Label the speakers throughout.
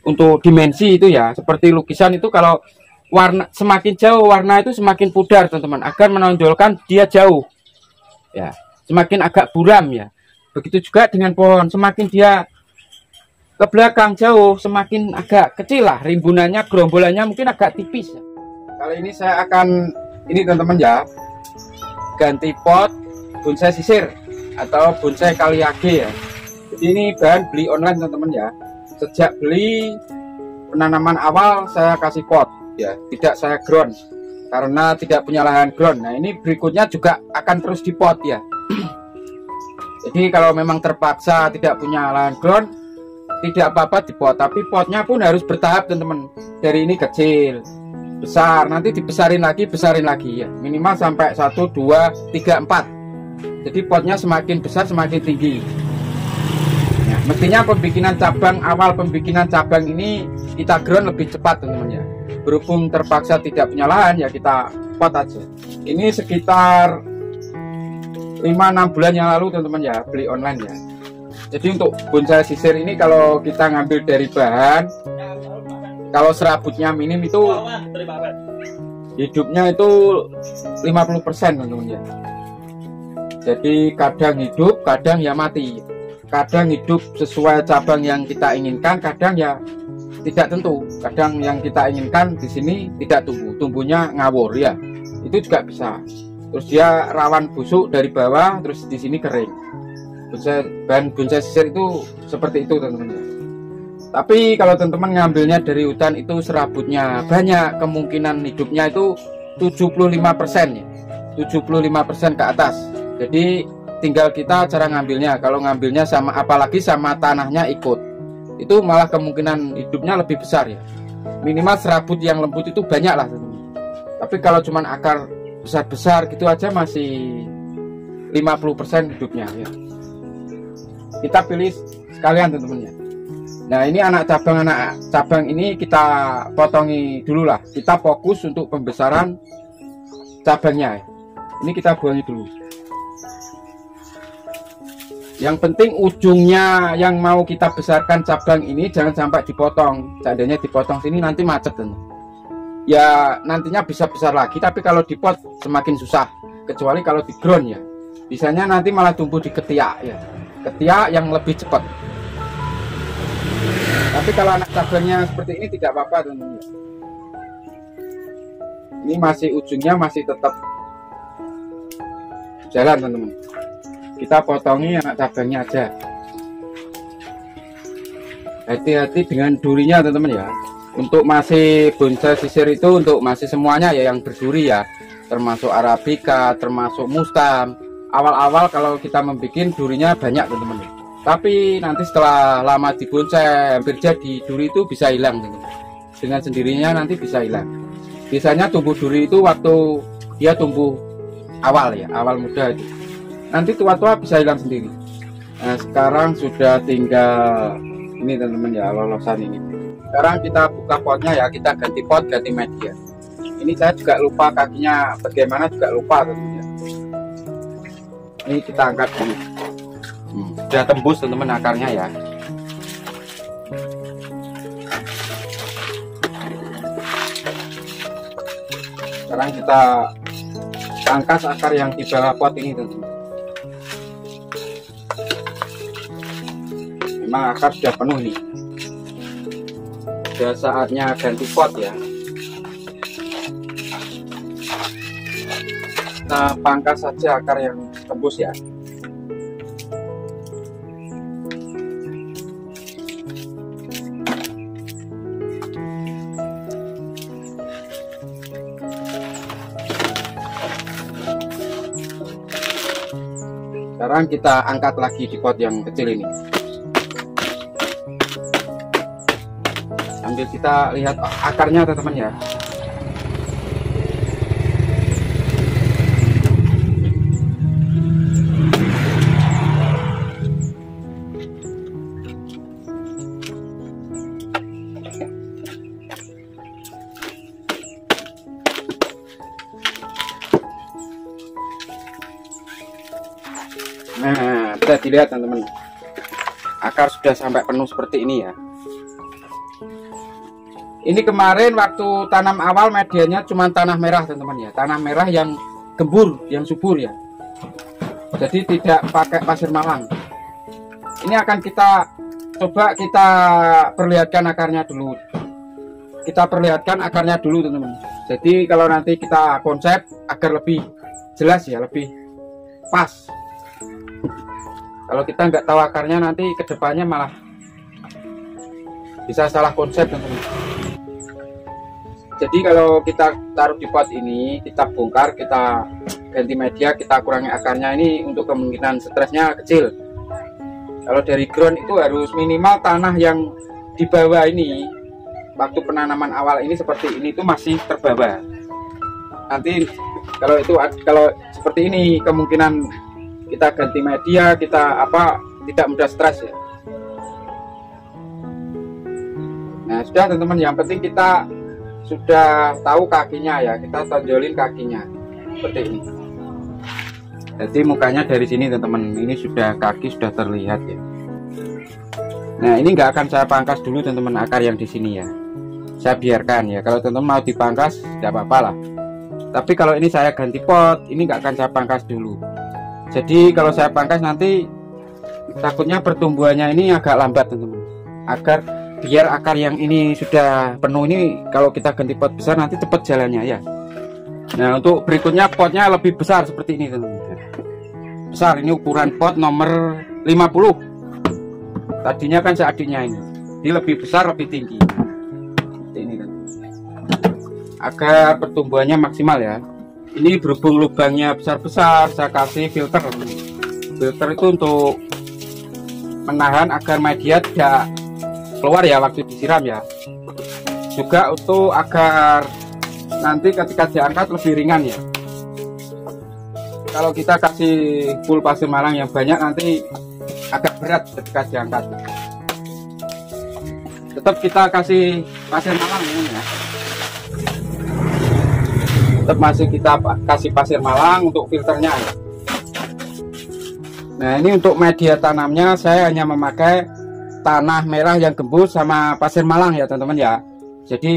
Speaker 1: untuk dimensi itu ya, seperti lukisan itu kalau warna semakin jauh warna itu semakin pudar teman-teman, agar menonjolkan dia jauh ya, semakin agak buram ya. Begitu juga dengan pohon, semakin dia ke belakang jauh semakin agak kecil lah rimbunannya, gerombolannya mungkin agak tipis ya. Kali ini saya akan ini teman-teman ya, ganti pot bonsai sisir atau bonsai kaliage ya. Jadi ini bahan beli online teman-teman ya. Sejak beli penanaman awal saya kasih pot ya, tidak saya ground karena tidak punya lahan ground. Nah ini berikutnya juga akan terus dipot ya. Jadi kalau memang terpaksa tidak punya lahan ground, tidak apa-apa dipot, tapi potnya pun harus bertahap teman-teman. Dari ini kecil, besar, nanti dibesarin lagi ya, minimal sampai 1, 2, 3, 4. Jadi potnya semakin besar semakin tinggi. Mestinya awal pembikinan cabang ini kita ground lebih cepat teman-teman ya. Berhubung terpaksa tidak punya lahan ya, kita pot aja. Ini sekitar 5-6 bulan yang lalu teman-teman ya, beli online ya. Jadi untuk bonsai sisir ini kalau kita ngambil dari bahan, kalau serabutnya minim itu hidupnya itu 50% teman-teman ya. Jadi kadang hidup, kadang ya mati. Kadang hidup sesuai cabang yang kita inginkan, kadang ya tidak tentu. Kadang yang kita inginkan di sini tidak tumbuhnya ngawur ya. Itu juga bisa. Terus dia rawan busuk dari bawah, terus di sini kering. Bahan bonsai sisir itu seperti itu teman-teman. Tapi kalau teman-teman ngambilnya dari hutan itu serabutnya banyak, kemungkinan hidupnya itu 75% ya. 75% ke atas. Jadi tinggal kita cara ngambilnya. Kalau ngambilnya sama, apalagi sama tanahnya ikut, itu malah kemungkinan hidupnya lebih besar ya. Minimal serabut yang lembut itu banyak lah teman-teman. Tapi kalau cuman akar besar-besar gitu aja masih 50% hidupnya ya. Kita pilih sekalian teman-teman ya. Nah ini anak cabang ini kita potongi dulu lah. Kita fokus untuk pembesaran cabangnya ya. Ini kita buangi dulu. Yang penting ujungnya yang mau kita besarkan cabang ini jangan sampai dipotong. Seandainya dipotong sini nanti macet teman. Ya nantinya bisa besar lagi, tapi kalau dipot semakin susah. Kecuali kalau di ground ya. Bisanya nanti malah tumbuh di ketiak ya. Ketiak yang lebih cepat. Tapi kalau anak cabangnya seperti ini tidak apa-apa teman-teman. Ini masih ujungnya masih tetap jalan teman-teman. Kita potongi anak cabangnya aja. Hati-hati dengan durinya teman-teman ya. Untuk masih bonsai sisir itu untuk masih semuanya ya yang berduri ya, termasuk arabica, termasuk mustam. Awal-awal kalau kita membuat durinya banyak teman-teman. Tapi nanti setelah lama dibonsai hampir jadi, duri itu bisa hilang teman-teman. Dengan sendirinya nanti bisa hilang. Biasanya tumbuh duri itu waktu dia tumbuh awal ya, awal muda itu. Nanti tua-tua bisa hilang sendiri. Nah sekarang sudah tinggal ini teman-teman ya, lolosan ini. Sekarang kita buka potnya ya, kita ganti pot, ganti media. Ini saya juga lupa kakinya bagaimana, juga lupa teman-teman ya. Ini kita angkat dulu. Sudah tembus teman-teman akarnya ya. Sekarang kita angkat akar yang di bawah pot ini teman-teman. Memang akar sudah penuh nih. Sudah saatnya ganti pot ya. Kita pangkas saja akar yang tembus ya. Sekarang kita angkat lagi di pot yang kecil ini. Sambil kita lihat akarnya teman-teman ya. Nah, bisa dilihat teman-teman, akar sudah sampai penuh seperti ini ya. Ini kemarin waktu tanam awal medianya cuma tanah merah teman-teman ya, tanah merah yang gembur, yang subur ya. Jadi tidak pakai pasir malang. Ini akan kita coba kita perlihatkan akarnya dulu. Kita perlihatkan akarnya dulu teman-teman. Jadi kalau nanti kita konsep agar lebih jelas ya, lebih pas. Kalau kita nggak tahu akarnya nanti kedepannya malah bisa salah konsep teman-teman. Jadi kalau kita taruh di pot ini, kita bongkar, kita ganti media, kita kurangi akarnya, ini untuk kemungkinan stresnya kecil. Kalau dari ground itu harus minimal tanah yang di bawah ini, waktu penanaman awal ini seperti ini itu masih terbawa. Nanti kalau seperti ini kemungkinan kita ganti media, kita tidak mudah stres ya. Nah sudah teman-teman, yang penting kita sudah tahu kakinya ya, kita tonjolin kakinya seperti ini. Jadi mukanya dari sini teman-teman, ini sudah kaki sudah terlihat ya. Nah ini nggak akan saya pangkas dulu teman-teman, akar yang di sini ya, saya biarkan ya. Kalau teman-teman mau dipangkas nggak apa-apa lah. Tapi kalau ini saya ganti pot, ini nggak akan saya pangkas dulu. Jadi kalau saya pangkas nanti takutnya pertumbuhannya ini agak lambat teman-teman. Agar biar akar yang ini sudah penuh ini, kalau kita ganti pot besar nanti cepat jalannya ya. Nah untuk berikutnya potnya lebih besar seperti ini teman-teman. Besar, ini ukuran pot nomor 50. Tadinya kan seadiknya ini lebih besar, lebih tinggi. Ini kan. Agar pertumbuhannya maksimal ya. Ini berhubung lubangnya besar-besar, saya kasih filter. Filter itu untuk menahan agar media tidak keluar ya waktu disiram ya. Juga untuk agar nanti ketika diangkat lebih ringan ya. Kalau kita kasih full pasir malang yang banyak nanti agak berat ketika diangkat. Tetap kita kasih pasir malang ini ya. Tetap masih kita kasih pasir malang untuk filternya ya. Nah ini untuk media tanamnya saya hanya memakai tanah merah yang gembur sama pasir malang ya teman-teman ya. Jadi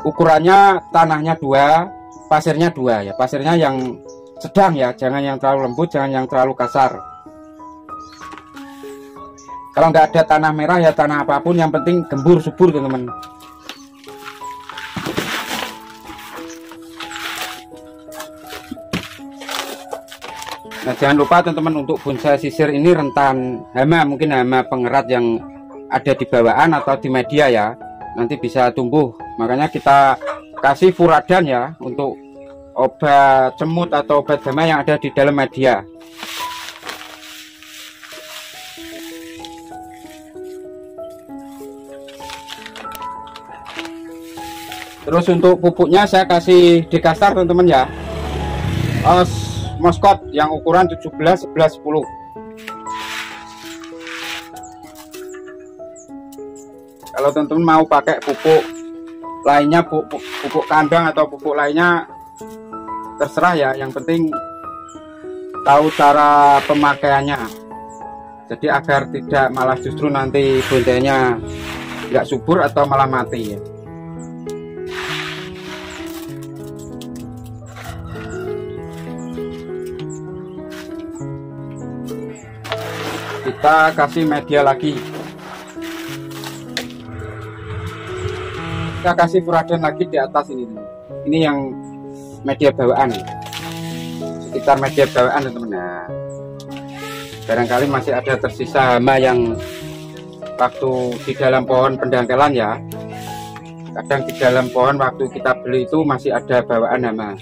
Speaker 1: ukurannya tanahnya 2, pasirnya 2 ya. Pasirnya yang sedang ya, jangan yang terlalu lembut, jangan yang terlalu kasar. Kalau nggak ada tanah merah ya tanah apapun, yang penting gembur subur teman-teman. Nah jangan lupa teman-teman, untuk bonsai sisir ini rentan hama, mungkin hama pengerat yang ada di bawaan atau di media ya, nanti bisa tumbuh. Makanya kita kasih furadan ya, untuk obat semut atau obat hama yang ada di dalam media. Terus untuk pupuknya saya kasih Dekastar teman-teman ya, Moskot yang ukuran 17 11 10. Kalau teman-teman mau pakai pupuk lainnya, pupuk kandang atau pupuk lainnya terserah ya, yang penting tahu cara pemakaiannya. Jadi agar tidak malah justru nanti bonsainya nggak subur atau malah mati ya. Kita kasih media lagi, kita kasih furadan lagi di atas ini. Ini yang media bawaan ya, sekitar media bawaan teman-teman. Nah, barangkali masih ada tersisa hama yang waktu di dalam pohon pendangkalan ya. Kadang di dalam pohon waktu kita beli itu masih ada bawaan hama.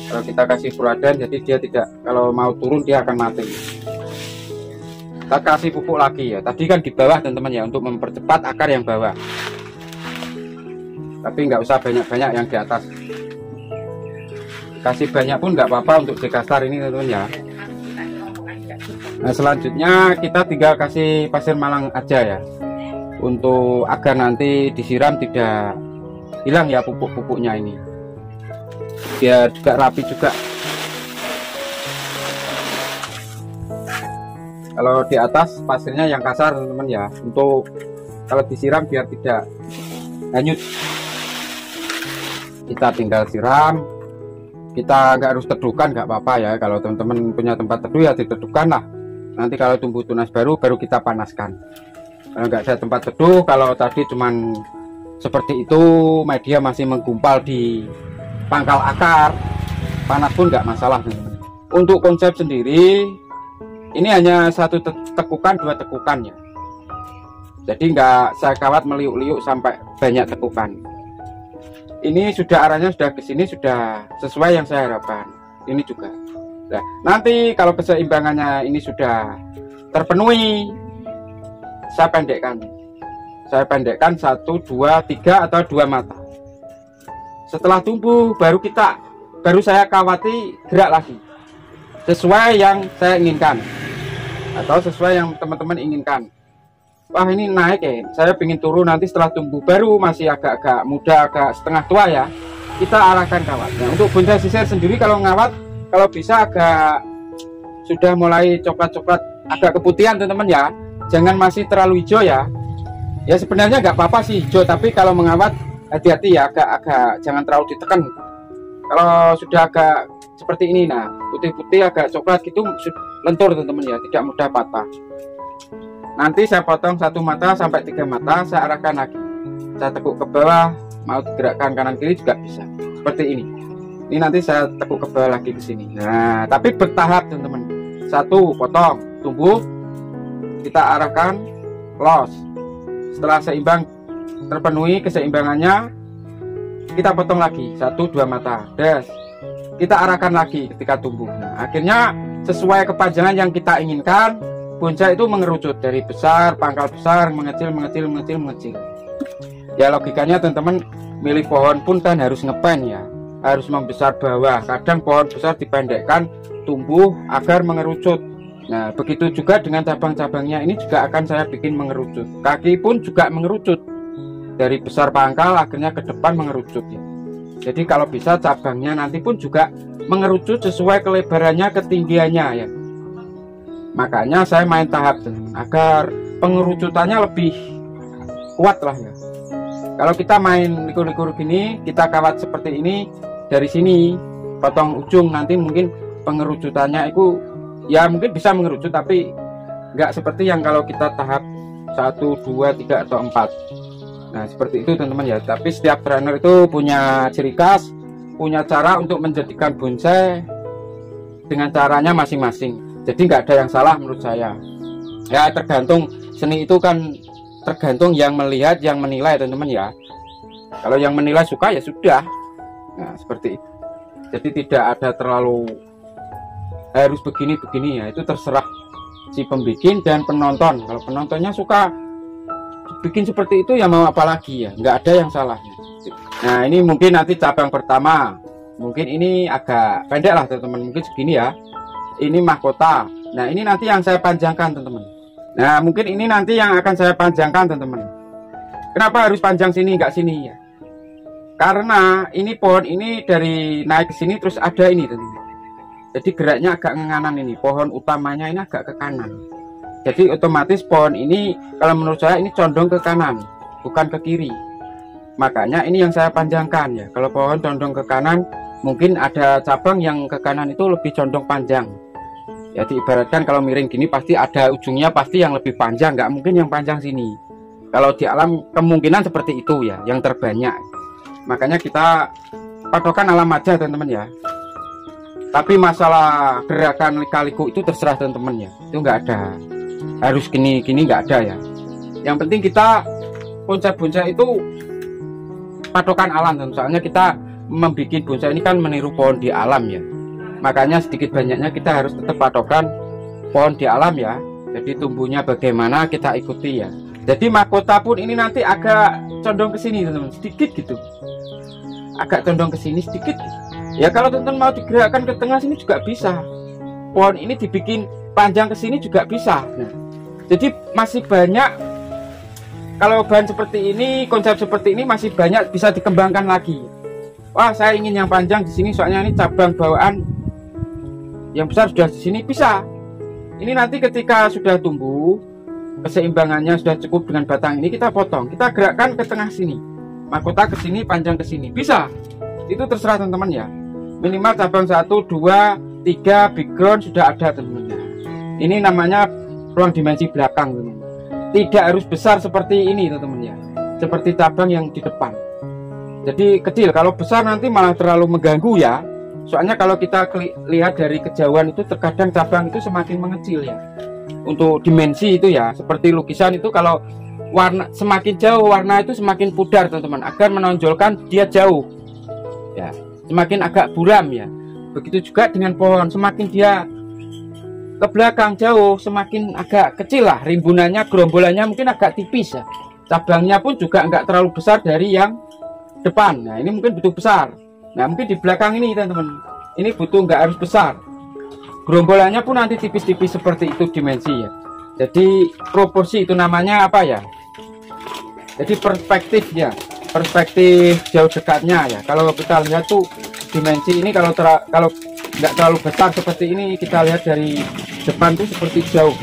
Speaker 1: Kalau kita kasih furadan, jadi dia tidak, kalau mau turun dia akan mati. Kita kasih pupuk lagi ya, tadi kan di bawah teman-teman ya, untuk mempercepat akar yang bawah. Tapi nggak usah banyak-banyak yang di atas. Kasih banyak pun nggak apa-apa untuk Dekastar ini teman-teman ya. Nah selanjutnya kita tinggal kasih pasir malang aja ya, untuk agar nanti disiram tidak hilang ya pupuk-pupuknya ini, biar juga rapi juga. Kalau di atas pasirnya yang kasar teman-teman ya, untuk kalau disiram biar tidak hanyut. Kita tinggal siram. Kita nggak harus teduhkan, nggak apa-apa ya. Kalau teman-teman punya tempat teduh ya diteduhkan lah. Nanti kalau tumbuh tunas baru kita panaskan. Kalau nggak ada tempat teduh, kalau tadi cuman seperti itu, media masih menggumpal di pangkal akar, panas pun nggak masalah, teman-teman. Untuk konsep sendiri ini hanya satu tekukan, 2 tekukan ya. Jadi nggak saya kawat meliuk-liuk sampai banyak tekukan. Ini sudah arahnya sudah ke sini, sudah sesuai yang saya harapkan. Ini juga. Nah, nanti kalau keseimbangannya ini sudah terpenuhi, saya pendekkan. Saya pendekkan 1, 2, 3 atau 2 mata. Setelah tumbuh baru saya kawati gerak lagi. Sesuai yang saya inginkan atau sesuai yang teman-teman inginkan. Wah, ini naik ya, saya ingin turun, nanti setelah tumbuh baru masih agak-agak muda, agak setengah tua ya, kita arahkan kawatnya. Untuk bonsai sisir sendiri kalau ngawat, kalau bisa agak sudah mulai coklat-coklat, agak keputihan teman-teman ya, jangan masih terlalu hijau ya. Ya sebenarnya nggak apa-apa sih hijau, tapi kalau mengawat hati-hati ya, agak jangan terlalu ditekan. Kalau sudah agak seperti ini, nah putih-putih agak coklat gitu, lentur teman-teman ya, tidak mudah patah. Nanti saya potong 1 mata sampai 3 mata, saya arahkan lagi. Saya tekuk ke bawah, mau digerakkan kanan kiri juga bisa. Seperti ini. Ini nanti saya tekuk ke bawah lagi ke sini. Nah, tapi bertahap teman-teman. 1 potong, tumbuh, kita arahkan, close. Setelah seimbang terpenuhi keseimbangannya, kita potong lagi 1, 2 mata. Des. Kita arahkan lagi ketika tumbuh. Nah, akhirnya sesuai kepanjangan yang kita inginkan. Bonsai itu mengerucut dari besar, pangkal besar, mengecil. Ya logikanya teman-teman milih pohon pun kan harus ngepen ya, harus membesar bawah. Kadang pohon besar dipendekkan, tumbuh agar mengerucut. Nah begitu juga dengan cabang-cabangnya, ini juga akan saya bikin mengerucut. Kaki pun juga mengerucut, dari besar pangkal akhirnya ke depan mengerucut ya. Jadi kalau bisa cabangnya nanti pun juga mengerucut sesuai kelebarannya, ketinggiannya ya. Makanya saya main tahap agar pengerucutannya lebih kuat lah ya. Kalau kita main likur-likur gini, kita kawat seperti ini, dari sini potong ujung, nanti mungkin pengerucutannya itu ya mungkin bisa mengerucut, tapi nggak seperti yang kalau kita tahap 1, 2, 3 atau 4. Nah seperti itu teman-teman ya. Tapi setiap trainer itu punya ciri khas, punya cara untuk menjadikan bonsai dengan caranya masing-masing. Jadi nggak ada yang salah menurut saya. Ya tergantung, seni itu kan tergantung yang melihat, yang menilai teman-teman ya. Kalau yang menilai suka ya sudah. Nah seperti itu. Jadi tidak ada terlalu harus begini-begini ya. Itu terserah si pembikin dan penonton. Kalau penontonnya suka bikin seperti itu ya mau apa lagi ya. Nggak ada yang salahnya. Nah ini mungkin nanti cabang pertama. Mungkin ini agak pendek lah teman-teman. Mungkin segini ya. Ini mahkota. Nah ini nanti yang saya panjangkan teman-teman. Nah mungkin ini nanti yang akan saya panjangkan teman-teman. Kenapa harus panjang sini nggak sini ya? Karena ini pohon ini dari naik ke sini terus ada ini teman-teman. Jadi geraknya agak ke kanan ini. Pohon utamanya ini agak ke kanan. Jadi otomatis pohon ini kalau menurut saya ini condong ke kanan, bukan ke kiri. Makanya ini yang saya panjangkan ya. Kalau pohon condong ke kanan, mungkin ada cabang yang ke kanan itu lebih condong panjang. Ya diibaratkan kalau miring gini pasti ada ujungnya pasti yang lebih panjang, nggak mungkin yang panjang sini. Kalau di alam kemungkinan seperti itu ya, yang terbanyak. Makanya kita patokan alam aja teman-teman ya. Tapi masalah gerakan lika-liku itu terserah teman-teman ya. Itu nggak ada. Harus gini-gini nggak ada ya. Yang penting kita bonsai-bonsai itu patokan alam. Soalnya kita membuat bonsai ini kan meniru pohon di alam ya. Makanya sedikit banyaknya kita harus tetap patokan pohon di alam ya. Jadi tumbuhnya bagaimana kita ikuti ya. Jadi mahkota pun ini nanti agak condong ke sini teman-teman, sedikit gitu. Agak condong ke sini sedikit gitu. Ya kalau teman-teman mau digerakkan ke tengah sini juga bisa. Pohon ini dibikin panjang ke sini juga bisa. Nah, jadi masih banyak. Kalau bahan seperti ini, konsep seperti ini masih banyak bisa dikembangkan lagi. Wah, saya ingin yang panjang di sini soalnya ini cabang bawaan yang besar sudah di sini bisa. Ini nanti ketika sudah tumbuh, keseimbangannya sudah cukup dengan batang ini, kita potong, kita gerakkan ke tengah sini, mahkota ke sini, panjang ke sini, bisa. Itu terserah teman-teman ya. Minimal cabang 1, 2, 3 background sudah ada teman-teman ya. Ini namanya ruang dimensi belakang teman-teman. Tidak harus besar seperti ini teman-teman ya, seperti cabang yang di depan. Jadi kecil, kalau besar nanti malah terlalu mengganggu ya. Soalnya kalau kita lihat dari kejauhan itu terkadang cabang itu semakin mengecil ya. Untuk dimensi itu ya, seperti lukisan itu kalau warna semakin jauh warna itu semakin pudar teman-teman, agar menonjolkan dia jauh. Ya, semakin agak buram ya. Begitu juga dengan pohon, semakin dia ke belakang jauh semakin agak kecil lah, rimbunannya, gerombolannya mungkin agak tipis ya. Cabangnya pun juga enggak terlalu besar dari yang depan. Nah ini mungkin butuh besar. Nah mungkin di belakang ini teman-teman, ini butuh nggak harus besar, gerombolannya pun nanti tipis-tipis seperti itu dimensi ya. Jadi proporsi itu namanya apa ya, jadi perspektif ya, perspektif jauh dekatnya ya. Kalau kita lihat tuh dimensi ini kalau nggak terlalu besar seperti ini, kita lihat dari depan tuh seperti jauh.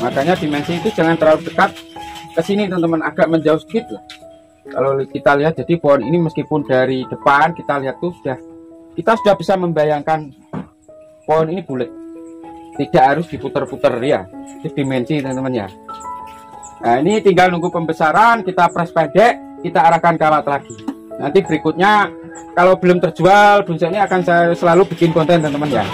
Speaker 1: Makanya dimensi itu jangan terlalu dekat ke sini teman-teman, agak menjauh sedikit lah. Kalau kita lihat, jadi pohon ini meskipun dari depan kita lihat tuh kita sudah bisa membayangkan pohon ini bulat, tidak harus diputar-putar ya. Itu dimensi teman-teman ya. Nah ini tinggal nunggu pembesaran, kita press pendek, kita arahkan ke alat lagi. Nanti berikutnya kalau belum terjual bonsai ini akan saya selalu bikin konten teman-teman ya.